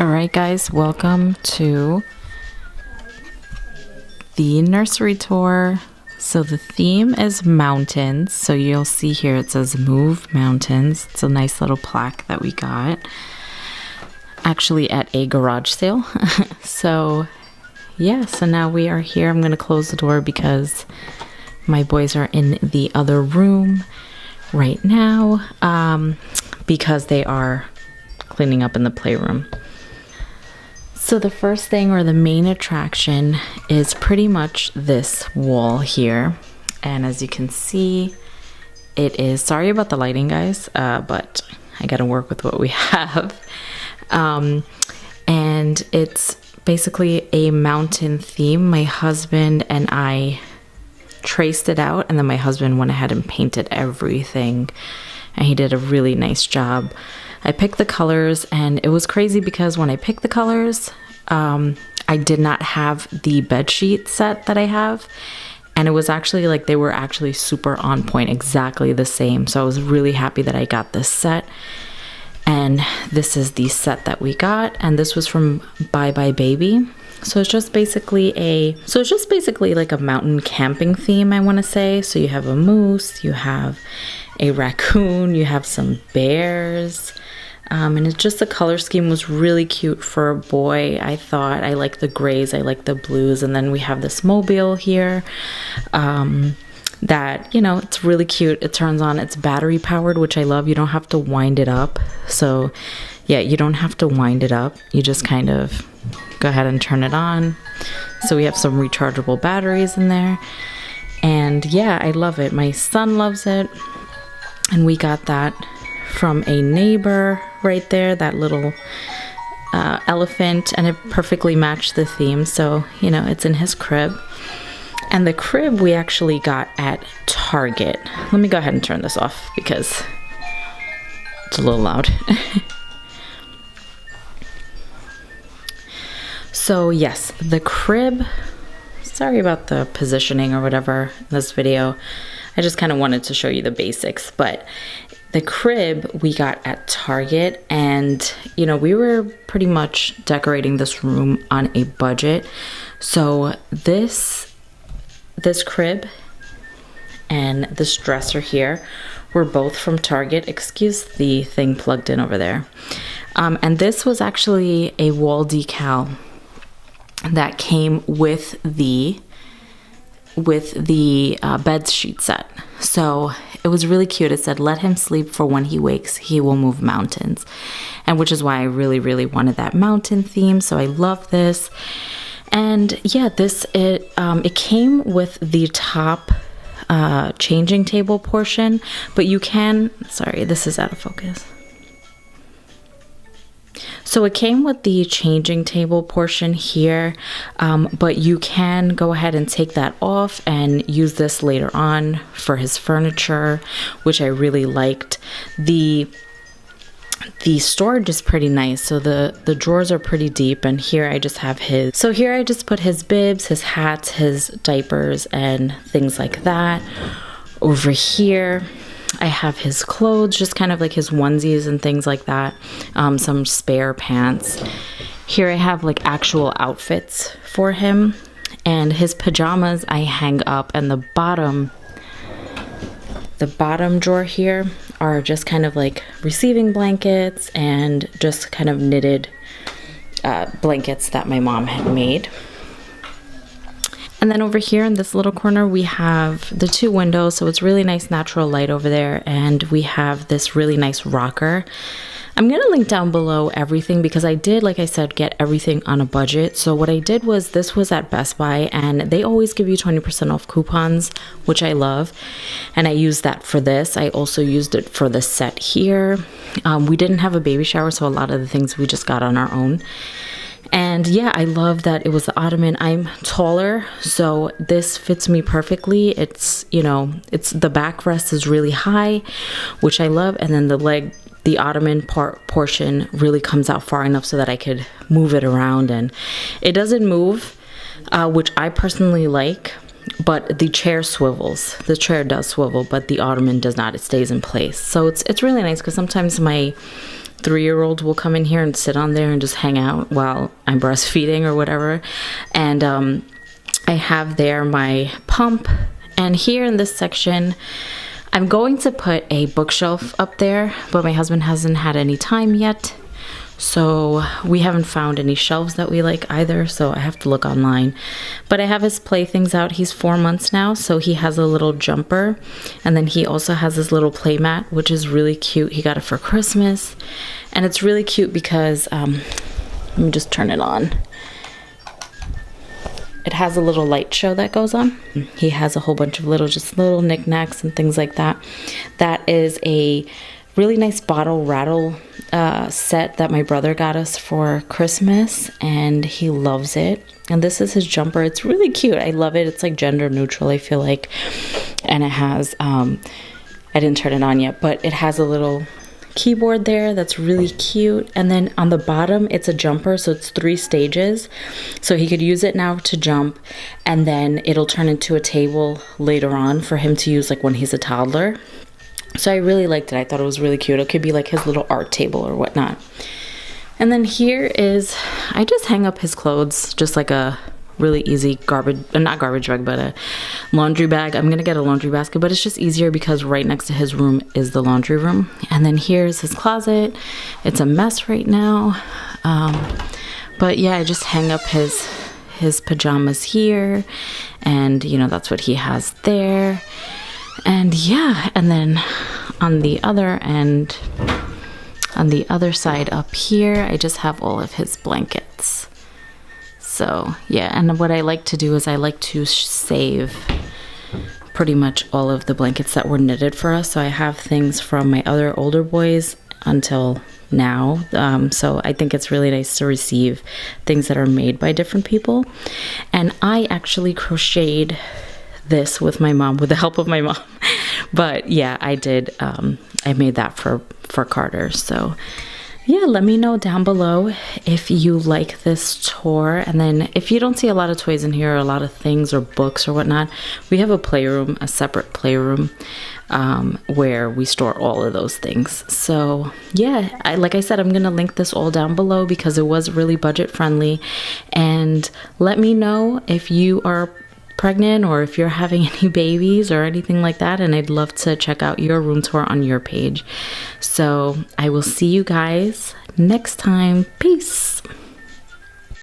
Alright guys, welcome to the nursery tour. So the theme is mountains. So you'll see here it says Move Mountains. It's a nice little plaque that we got actually at a garage sale. So yeah, so now we are here. I'm going to close the door because my boys are in the other room right now because they are cleaning up in the playroom. So the first thing, or the main attraction, is pretty much this wall here. And as you can see, it is, sorry about the lighting guys, but I gotta work with what we have. And it's basically a mountain theme. My husband and I traced it out, and then my husband went ahead and painted everything, and he did a really nice job. I picked the colors, and it was crazy because when I picked the colors, I did not have the bed sheet set that I have, and it was actually like they were actually super on point, exactly the same. So I was really happy that I got this set, and this is the set that we got, and this was from Bye Bye Baby. So it's just basically like a mountain camping theme, I want to say. So you have a moose, you have a raccoon, you have some bears. And it's just, the color scheme was really cute for a boy. I thought I like the grays, I like the blues, and then we have this mobile here that, you know, it's really cute. It turns on, it's battery powered, which I love. You don't have to wind it up. So yeah, you don't have to wind it up. You just kind of go ahead and turn it on. So we have some rechargeable batteries in there. And yeah, I love it. My son loves it. And we got that from a neighbor right there, that little elephant, and it perfectly matched the theme. So, you know, it's in his crib. And the crib we actually got at Target. Let me go ahead and turn this off because it's a little loud. So yes, the crib, sorry about the positioning or whatever in this video. I just kind of wanted to show you the basics, but the crib we got at Target, and you know, we were pretty much decorating this room on a budget. So this crib and this dresser here were both from Target. Excuse the thing plugged in over there. And this was actually a wall decal that came with the bed sheet set. So it was really cute. It said, "Let him sleep, for when he wakes, he will move mountains." And which is why I really, really wanted that mountain theme. So I love this. And yeah, it came with the top changing table portion, but you can, sorry, this is out of focus. So it came with the changing table portion here, but you can go ahead and take that off and use this later on for his furniture, which I really liked. The storage is pretty nice, so the drawers are pretty deep, and here I just have his, so here I just put his bibs, his hats, his diapers, and things like that. Over here I have his clothes, just kind of like his onesies and things like that, some spare pants. Here I have like actual outfits for him, and his pajamas I hang up, and the bottom drawer here are just kind of like receiving blankets and just kind of knitted blankets that my mom had made. And then over here in this little corner, we have the two windows, so it's really nice natural light over there, and we have this really nice rocker. I'm gonna link down below everything because I did, like I said, get everything on a budget. So what I did was, this was at Best Buy, and they always give you 20% off coupons, which I love, and I used that for this. I also used it for the set here. We didn't have a baby shower, so a lot of the things we just got on our own. And yeah, I love that it was the Ottoman. I'm taller, so this fits me perfectly. It's, you know, it's, the backrest is really high, which I love, and then the Ottoman portion really comes out far enough so that I could move it around, and it doesn't move, which I personally like, but the chair swivels. The chair does swivel, but the Ottoman does not. It stays in place. So it's really nice because sometimes my 3-year-old will come in here and sit on there and just hang out while I'm breastfeeding or whatever. And I have there my pump. And here in this section, I'm going to put a bookshelf up there, but my husband hasn't had any time yet. So we haven't found any shelves that we like either, so I have to look online. But I have his playthings out. He's 4 months now, so he has a little jumper. And then he also has this little play mat, which is really cute. He got it for Christmas. And it's really cute because, let me just turn it on. It has a little light show that goes on. He has a whole bunch of little knickknacks and things like that. That is a really nice bottle rattle set that my brother got us for Christmas, and he loves it. And this is his jumper. It's really cute. I love it. It's like gender neutral, I feel like. And it has, I didn't turn it on yet, but it has a little keyboard there that's really cute. And then on the bottom, it's a jumper, so it's 3 stages. So he could use it now to jump, and then it'll turn into a table later on for him to use like when he's a toddler. So I really liked it. I thought it was really cute. It could be like his little art table or whatnot. And then here is, I just hang up his clothes, just like a really easy not garbage bag, but a laundry bag. I'm gonna get a laundry basket, but it's just easier because right next to his room is the laundry room. And then here's his closet. It's a mess right now. But yeah, I just hang up his pajamas here, and you know, that's what he has there. And yeah, and then on the other end, on the other side up here, I just have all of his blankets. So yeah, and what I like to do is I like to save pretty much all of the blankets that were knitted for us. So I have things from my other older boys until now. So I think it's really nice to receive things that are made by different people. And I actually crocheted this with my mom, with the help of my mom. But yeah, I did. I made that for Carter. So yeah, let me know down below if you like this tour. And then if you don't see a lot of toys in here, or a lot of things or books or whatnot, we have a playroom, a separate playroom, where we store all of those things. So yeah, like I said, I'm gonna link this all down below because it was really budget friendly. And let me know if you are pregnant or if you're having any babies or anything like that, and I'd love to check out your room tour on your page. So I will see you guys next time. Peace.